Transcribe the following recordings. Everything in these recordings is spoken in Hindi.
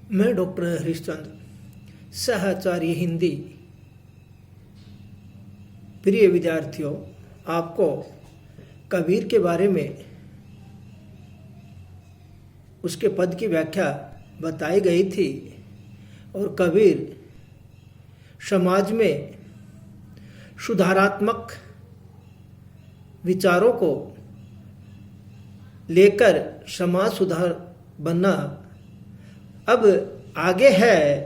मैं डॉक्टर हरिश्चंद्र, सहचार्य हिंदी। प्रिय विद्यार्थियों, आपको कबीर के बारे में उसके पद की व्याख्या बताई गई थी और कबीर समाज में सुधारात्मक विचारों को लेकर समाज सुधार बनना। अब आगे है,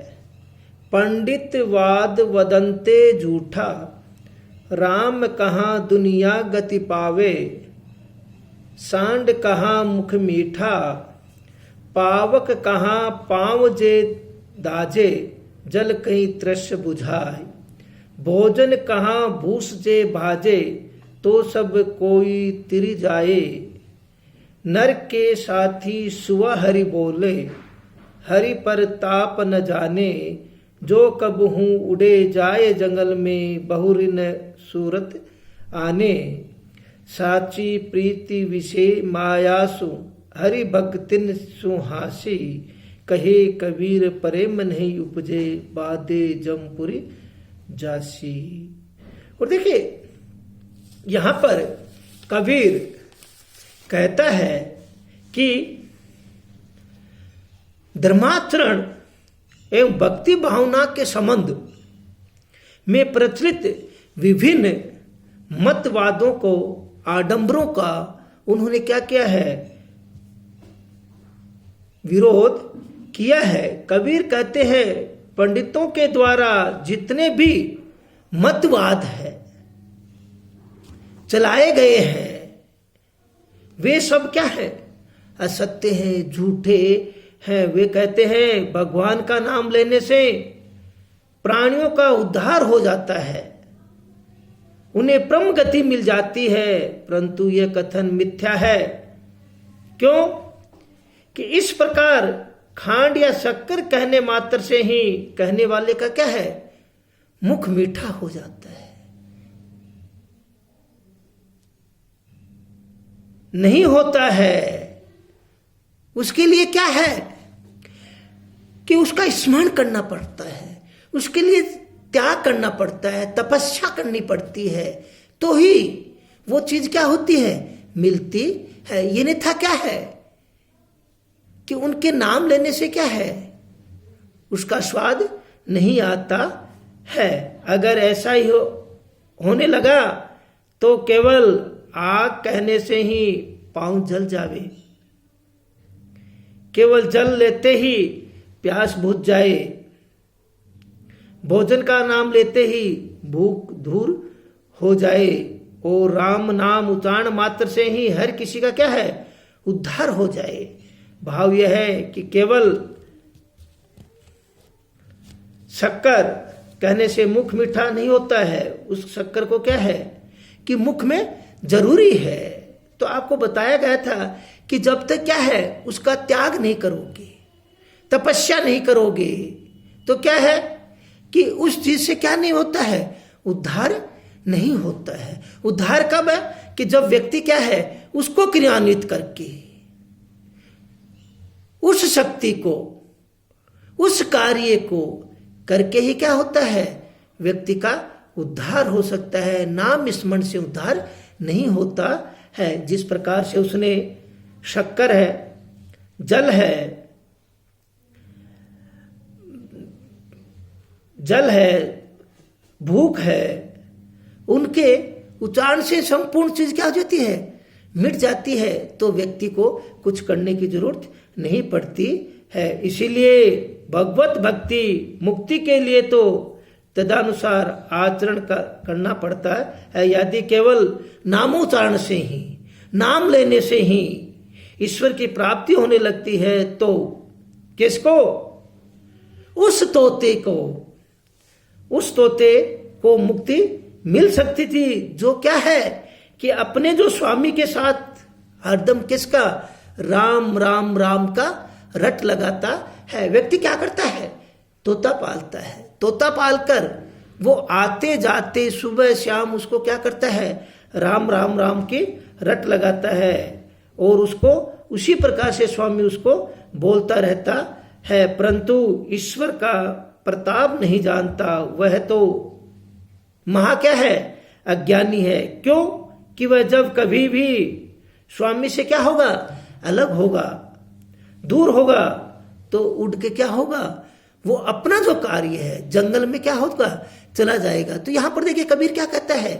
पंडित वाद वदंते झूठा, राम कहाँ दुनिया गति पावे, सांड कहाँ मुख मीठा, पावक कहाँ पाँव जे दाजे, जल कहीं तृष बुझाए, भोजन कहाँ भूस जे भाजे, तो सब कोई तिर जाए, नर के साथी सुआ हरि बोले, हरि पर ताप न जाने, जो कब हूँ उड़े जाए जंगल में, बहुरिन सूरत आने, साची प्रीति विषे मायासु, हरि भक्तिन सुहासी, कहे कबीर प्रेम नहीं उपजे, बादे जमपुरी जासी। और देखिए यहाँ पर कबीर कहता है कि धर्माचरण एवं भक्ति भावना के संबंध में प्रचलित विभिन्न मतवादों को, आडंबरों का उन्होंने क्या किया है, विरोध किया है। कबीर कहते हैं पंडितों के द्वारा जितने भी मतवाद है चलाए गए हैं, वे सब क्या है, असत्य हैं, झूठे हैं। वे कहते हैं भगवान का नाम लेने से प्राणियों का उद्धार हो जाता है, उन्हें परम गति मिल जाती है, परंतु यह कथन मिथ्या है। क्यों कि इस प्रकार खांड या शक्कर कहने मात्र से ही कहने वाले का क्या है, मुख मीठा हो जाता है। नहीं होता है। उसके लिए क्या है कि उसका स्मरण करना पड़ता है, उसके लिए त्याग करना पड़ता है, तपस्या करनी पड़ती है, तो ही वो चीज क्या होती है, मिलती है। ये नहीं था क्या है कि उनके नाम लेने से क्या है, उसका स्वाद नहीं आता है। अगर ऐसा ही होने लगा तो केवल आग कहने से ही पांव जल जावे, केवल जल लेते ही प्यास बुझ जाए, भोजन का नाम लेते ही भूख दूर हो जाए, और राम नाम उच्चारण मात्र से ही हर किसी का क्या है, उद्धार हो जाए। भाव यह है कि केवल शक्कर कहने से मुख मीठा नहीं होता है, उस शक्कर को क्या है कि मुख में जरूरी है। तो आपको बताया गया था कि जब तक क्या है उसका त्याग नहीं करोगे, तपस्या नहीं करोगे, तो क्या है कि उस चीज से क्या नहीं होता है, उद्धार नहीं होता है। उद्धार कब है कि जब व्यक्ति क्या है उसको क्रियान्वित करके, उस शक्ति को, उस कार्य को करके ही क्या होता है, व्यक्ति का उद्धार हो सकता है। नाम स्मरण से उद्धार नहीं होता है। जिस प्रकार से उसने शक्कर है, जल है, भूख है, उनके उच्चारण से संपूर्ण चीज क्या हो जाती है, मिट जाती है। तो व्यक्ति को कुछ करने की जरूरत नहीं पड़ती है। इसीलिए भगवत भक्ति मुक्ति के लिए तो तदनुसार आचरण करना पड़ता है। यदि केवल नामोच्चारण से ही, नाम लेने से ही ईश्वर की प्राप्ति होने लगती है, तो किसको, उस तोते को मुक्ति मिल सकती थी, जो क्या है कि अपने जो स्वामी के साथ हरदम किसका, राम राम राम का रट लगाता है। व्यक्ति क्या करता है, तोता पालता है, तोता पालकर वो आते जाते सुबह शाम उसको क्या करता है, राम राम राम की रट लगाता है, और उसको उसी प्रकार से स्वामी उसको बोलता रहता है, परंतु ईश्वर का प्रताप नहीं जानता, वह तो महा क्या है, अज्ञानी है। क्यों कि वह जब कभी भी स्वामी से क्या होगा, अलग होगा, दूर होगा, तो उड़ के क्या होगा, वो अपना जो कार्य है जंगल में क्या होगा, चला जाएगा। तो यहां पर देखिए कबीर क्या कहता है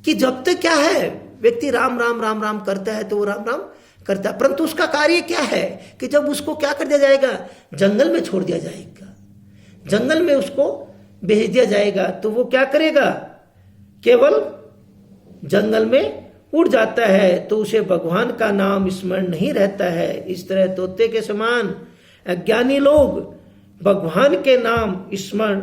कि जब तक क्या है व्यक्ति राम राम राम राम करता है तो वो राम राम करता है, परंतु उसका कार्य क्या है कि जब उसको क्या कर दिया जाएगा, जंगल में छोड़ दिया जाएगा, जंगल में उसको भेज दिया जाएगा, तो वो क्या करेगा, केवल जंगल में उड़ जाता है, तो उसे भगवान का नाम स्मरण नहीं रहता है। इस तरह तोते के समान अज्ञानी लोग भगवान के नाम स्मरण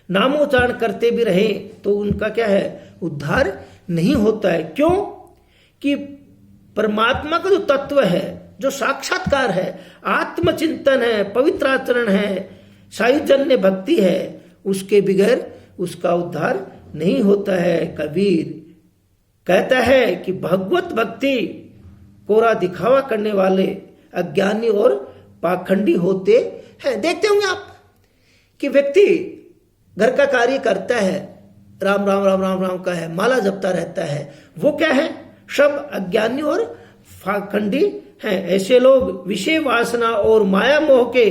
नामोच्चारण करते भी रहे तो उनका क्या है, उद्धार नहीं होता है। क्यों कि परमात्मा का जो तत्व है, जो साक्षात्कार है, आत्मचिंतन है, पवित्र आचरण है, सायुजन्य भक्ति है, उसके बगैर उसका उद्धार नहीं होता है। कबीर कहता है कि भगवत भक्ति कोरा दिखावा करने वाले अज्ञानी और पाखंडी होते हैं। देखते होंगे आप कि व्यक्ति घर का कार्य करता है, राम राम राम राम राम का है, माला जपता रहता है, वो क्या है, सब अज्ञानी और पाखंडी हैं। ऐसे लोग विषय वासना और माया मोह के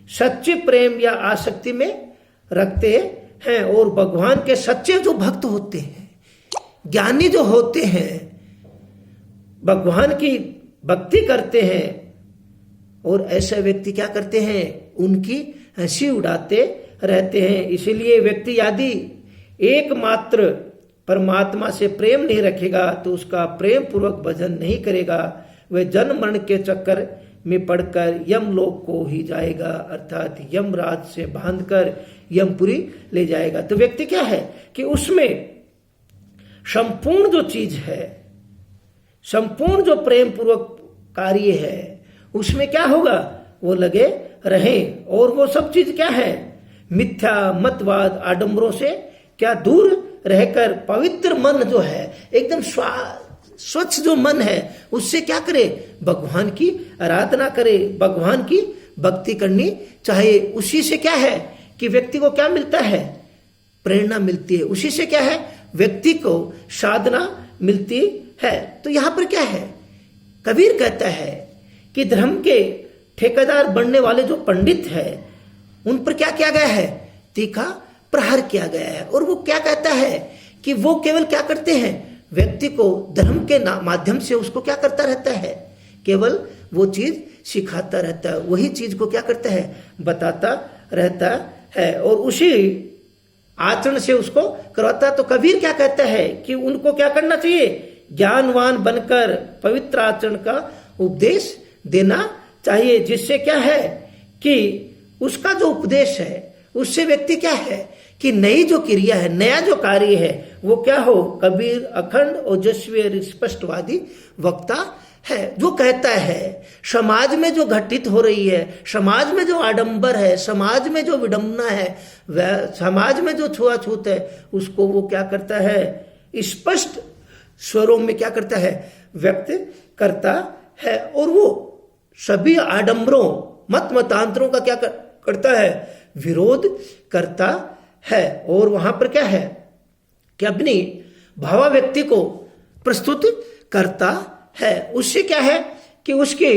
सच्चे प्रेम या आसक्ति में रखते हैं, और भगवान के सच्चे जो भक्त होते हैं, ज्ञानी जो होते हैं, भगवान की भक्ति करते हैं, और ऐसे व्यक्ति क्या करते हैं, उनकी हंसी उड़ाते रहते हैं। इसलिए व्यक्ति यदि एकमात्र परमात्मा से प्रेम नहीं रखेगा तो उसका प्रेम पूर्वक भजन नहीं करेगा, वह जन्म मरण के चक्कर में पड़कर यमलोक को ही जाएगा, अर्थात यमराज से बांधकर यमपुरी ले जाएगा। तो व्यक्ति क्या है कि उसमें संपूर्ण जो चीज है, संपूर्ण जो प्रेम पूर्वक कार्य है, उसमें क्या होगा, वो लगे रहे, और वो सब चीज क्या है, मिथ्या मतवाद आडंबरों से क्या दूर रहकर पवित्र मन जो है, एकदम स्वच्छ जो मन है, उससे क्या करे, भगवान की आराधना करे, भगवान की भक्ति करनी चाहिए। उसी से क्या है कि व्यक्ति को क्या मिलता है, प्रेरणा मिलती है, उसी से क्या है, व्यक्ति को साधना मिलती है। तो यहां पर क्या है, कबीर कहता है कि धर्म के ठेकेदार बनने वाले जो पंडित है, उन पर क्या किया गया है, तीखा प्रहार किया गया है। और वो क्या कहता है कि वो केवल क्या करते हैं, व्यक्ति को धर्म के माध्यम से उसको क्या करता रहता है, केवल वो चीज सिखाता रहता है, वही चीज को क्या करता है, बताता रहता है, और उसी आचरण से उसको करवाता। तो कबीर क्या कहता है कि उनको क्या करना चाहिए, ज्ञानवान बनकर पवित्र आचरण का उपदेश देना चाहिए, जिससे क्या है कि उसका जो उपदेश है उससे व्यक्ति क्या है कि नई जो क्रिया है, नया जो कार्य है, वो क्या हो, कबीर अखंड ओजस्वी और स्पष्टवादी वक्ता है, जो कहता है समाज में जो घटित हो रही है, समाज में जो आडंबर है, समाज में जो विडंबना है, वह समाज में जो छुआछूत है, उसको वो क्या करता है, स्पष्ट स्वरों में क्या करता है, व्यक्त करता है, और वो सभी आडंबरों मतांतरों का क्या करता है, विरोध करता है। और वहां पर क्या है कि अपनी भावाव्यक्ति को प्रस्तुत करता है। उससे क्या है कि उसकी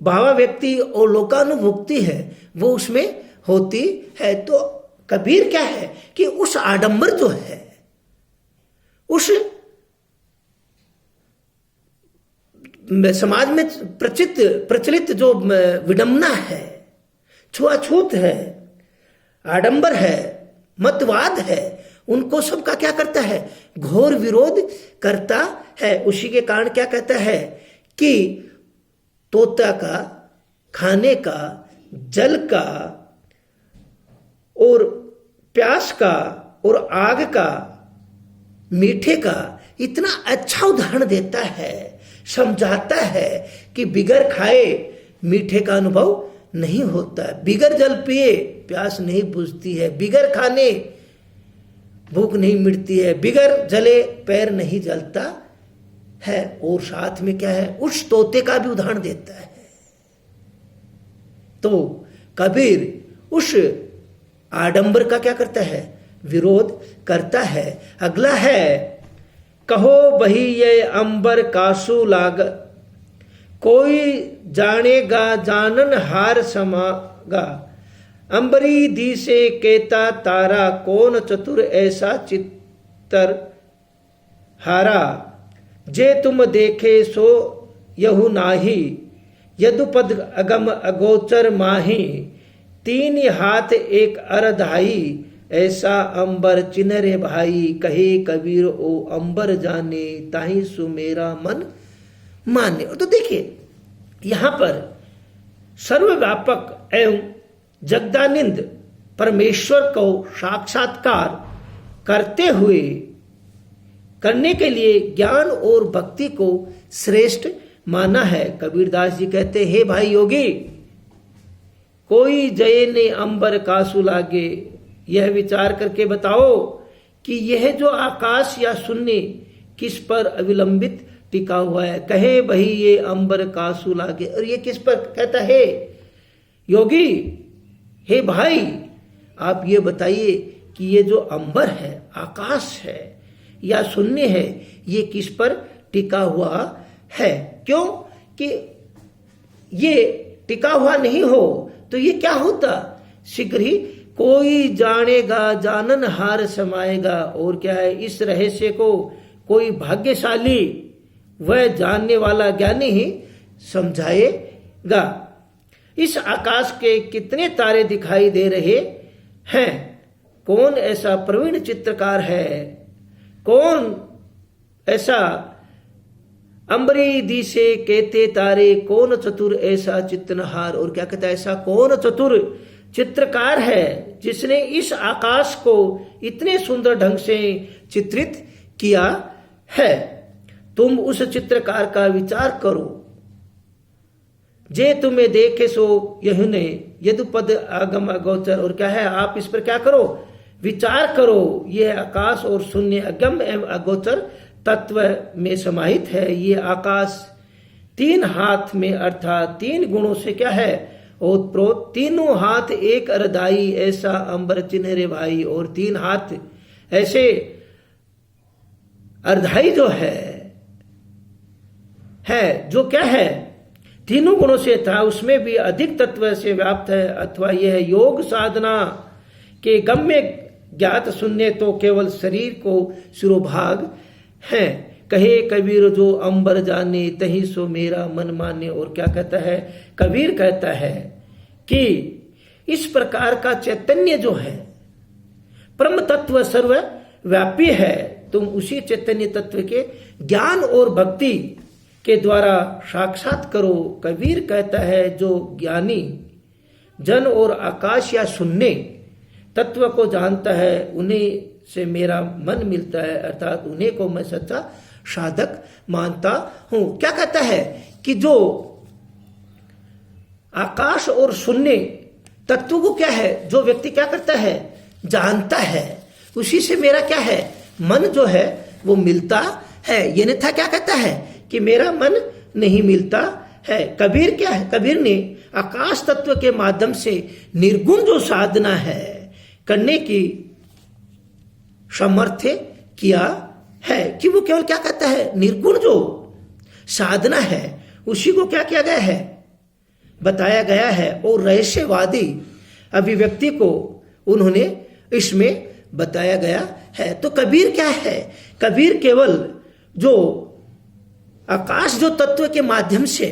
भावाव्यक्ति और लोकानुभुक्ति है वो उसमें होती है। तो कबीर क्या है कि उस आडंबर जो है, उस समाज में प्रचलित जो विडंबना है, छुआछूत है, आडंबर है, मतवाद है, उनको सबका क्या करता है, घोर विरोध करता है। उसी के कारण क्या कहता है कि तोता का, खाने का, जल का और प्यास का और आग का, मीठे का इतना अच्छा उदाहरण देता है, समझाता है कि बिगर खाए मीठे का अनुभव नहीं होता, बिगर जल पिए प्यास नहीं बुझती है, बिगर खाने भूख नहीं मिटती है, बिगर जले पैर नहीं जलता है। और साथ में क्या है, उस तोते का भी उदाहरण देता है तो कबीर उस आडंबर का क्या करता है, विरोध करता है। अगला है, कहो बही ये अंबर कासु लाग, कोई जानेगा जानन हार समागा, अंबरी दी से केता तारा, कौन चतुर ऐसा चित्तर हारा, जे तुम देखे सो यहु नाही, यदुपद अगम अगोचर माही, तीन हाथ एक अरधाई, ऐसा अंबर चिन्हरे भाई, कहे कबीर ओ अंबर जाने, ताही सु मेरा मन माने। तो देखिए यहां पर सर्वव्यापक एवं जगदानंद परमेश्वर को साक्षात्कार करने के लिए ज्ञान और भक्ति को श्रेष्ठ माना है। कबीरदास जी कहते, हे भाई योगी, कोई जय ने अंबर कासु लागे, यह विचार करके बताओ कि यह जो आकाश या शून्य किस पर अविलंबित टिका हुआ है। कहे भाई ये अंबर कासु लागे, और ये किस पर कहता है योगी, हे भाई आप ये बताइए कि ये जो अंबर है, आकाश है या शून्य है, ये किस पर टिका हुआ है। क्यों कि ये टिका हुआ नहीं हो तो ये क्या होता, शीघ्र ही कोई जानेगा जानन हार समाएगा। और क्या है, इस रहस्य को कोई भाग्यशाली वह जानने वाला ज्ञानी ही समझाएगा। इस आकाश के कितने तारे दिखाई दे रहे हैं, कौन ऐसा प्रवीण चित्रकार है, कौन ऐसा अंबरी दी से कहते तारे, कौन चतुर ऐसा चित्रहार। और क्या कहता है, ऐसा कौन चतुर चित्रकार है जिसने इस आकाश को इतने सुंदर ढंग से चित्रित किया है। तुम उस चित्रकार का विचार करो, जे तुम्हें देखे सो यही ने यदुपद आगम अगोचर। और क्या है, आप इस पर क्या करो, विचार करो। यह आकाश और शून्य अगम एवं अगोचर तत्व में समाहित है। ये आकाश तीन हाथ में अर्थात तीन गुणों से क्या है, ओतप्रोत, तीनों हाथ एक अरदाई, ऐसा अंबर चिन्हरे भाई। और तीन हाथ ऐसे अर्धाई जो है जो क्या है, तीनों गुणों से था, उसमें भी अधिक तत्व से व्याप्त है। अथवा यह योग साधना के गम्य ज्ञात सुनने तो केवल शरीर को सिरोभाग है। कहे कबीर जो अंबर जाने, तही सो मेरा मन माने। और क्या कहता है, कबीर कहता है कि इस प्रकार का चैतन्य जो है, परम तत्व सर्वव्यापी है, तुम उसी चैतन्य तत्व के ज्ञान और भक्ति के द्वारा साक्षात करो। कबीर कहता है, जो ज्ञानी जन और आकाश या शून्य तत्व को जानता है, उन्हीं से मेरा मन मिलता है, अर्थात उन्हीं को मैं सच्चा साधक मानता हूं। क्या कहता है कि जो आकाश और शून्य तत्व को क्या है, जो व्यक्ति क्या करता है, जानता है, उसी से मेरा क्या है, मन जो है वो मिलता है। ये नहीं था, क्या कहता है कि मेरा मन नहीं मिलता है। कबीर क्या है, कबीर ने आकाश तत्व के माध्यम से निर्गुण जो साधना है करने की सामर्थ्य किया है, कि वो केवल क्या कहता है, निर्गुण जो साधना है उसी को क्या किया गया है, बताया गया है। और रहस्यवादी अभिव्यक्ति को उन्होंने इसमें बताया गया है। तो कबीर क्या है, कबीर केवल जो आकाश जो तत्व के माध्यम से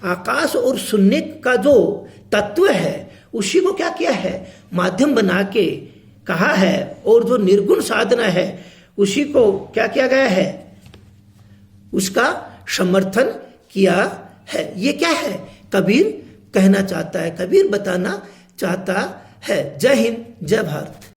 आकाश और शून्य का जो तत्व है उसी को क्या किया है, माध्यम बना के कहा है। और जो निर्गुण साधना है उसी को क्या किया गया है, उसका समर्थन किया है। ये क्या है, कबीर कहना चाहता है, कबीर बताना चाहता है। जय हिंद, जय भारत।